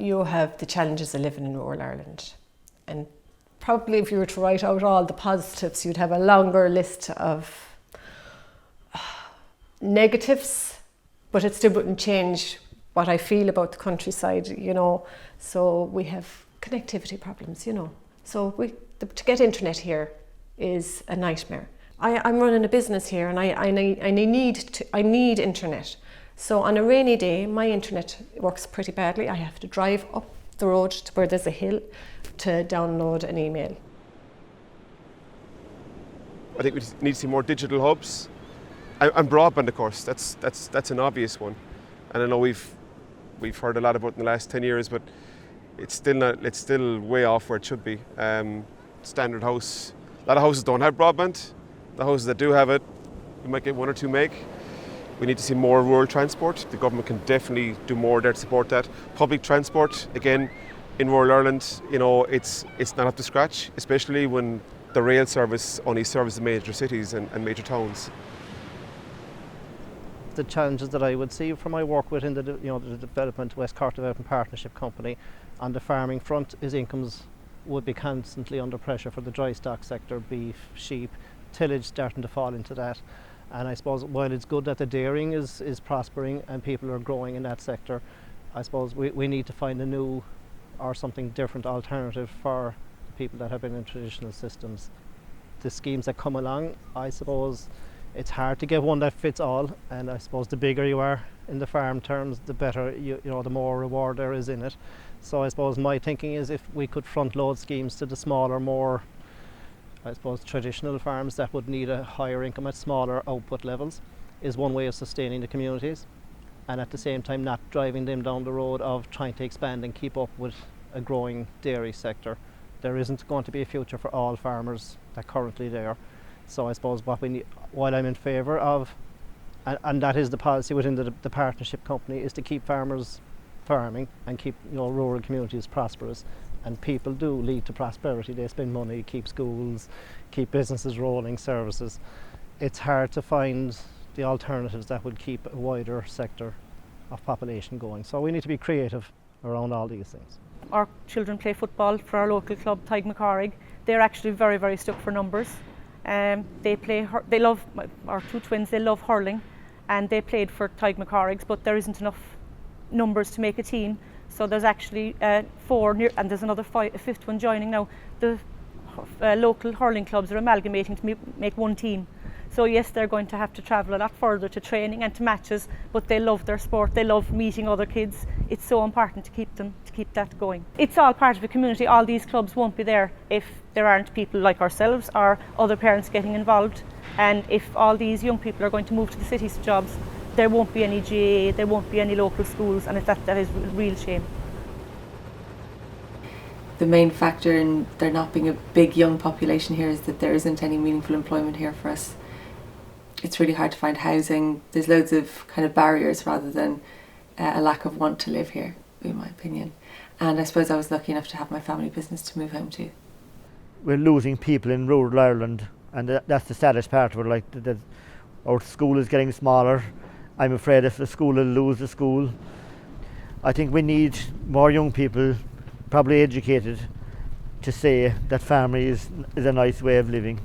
you have the challenges of living in rural Ireland. And probably if you were to write out all the positives, you'd have a longer list of negatives, but it still wouldn't change what I feel about the countryside, you know. So we have connectivity problems, you know. So to get internet here is a nightmare. I'm running a business here, and I need internet. So on a rainy day, my internet works pretty badly. I have to drive up the road to where there's a hill to download an email. I think we need to see more digital hubs, and broadband, of course. That's an obvious one, and I know we've heard a lot about it in the last 10 years, but it's still way off where it should be. Standard house, a lot of houses don't have broadband. The houses that do have it, we might get one or two make. We need to see more rural transport. The government can definitely do more there to support that. Public transport, again, in rural Ireland, you know, it's not up to scratch, especially when the rail service only serves the major cities and major towns. The challenges that I would see from my work within the development, West Cork Development Partnership Company, on the farming front, is incomes would be constantly under pressure for the dry stock sector, beef, sheep, tillage starting to fall into that. And I suppose while it's good that the dairying is prospering and people are growing in that sector, I suppose we need to find a new or something different alternative for the people that have been in traditional systems. The schemes that come along, I suppose it's hard to get one that fits all, and I suppose the bigger you are in the farm terms, the better the more reward there is in it. So I suppose my thinking is if we could front load schemes to the smaller, more I suppose traditional farms that would need a higher income at smaller output levels, is one way of sustaining the communities, and at the same time not driving them down the road of trying to expand and keep up with a growing dairy sector. There isn't going to be a future for all farmers that currently there. So I suppose what we need, while I'm in favour of, and that is the policy within the partnership company, is to keep farmers farming and keep rural communities prosperous. And people do lead to prosperity. They spend money, keep schools, keep businesses rolling, services. It's hard to find the alternatives that would keep a wider sector of population going. So we need to be creative around all these things. Our children play football for our local club, Tigmacarrig. They're actually very, very stuck for numbers. They love, our two twins, they love hurling, and they played for Tigmacarrigs, but there isn't enough numbers to make a team. So there's actually 4, and there's another a fifth one joining now. The local hurling clubs are amalgamating to make one team. So yes, they're going to have to travel a lot further to training and to matches, but they love their sport. They love meeting other kids. It's so important to keep that going. It's all part of a community. All these clubs won't be there if there aren't people like ourselves or other parents getting involved. And if all these young people are going to move to the cities for jobs, there won't be any GAA, there won't be any local schools, and that is a real shame. The main factor in there not being a big young population here is that there isn't any meaningful employment here for us. It's really hard to find housing. There's loads of kind of barriers rather than a lack of want to live here, in my opinion. And I suppose I was lucky enough to have my family business to move home to. We're losing people in rural Ireland, and that's the saddest part of it. Our school is getting smaller. I'm afraid if the school will lose the school. I think we need more young people, probably educated, to say that farming is a nice way of living.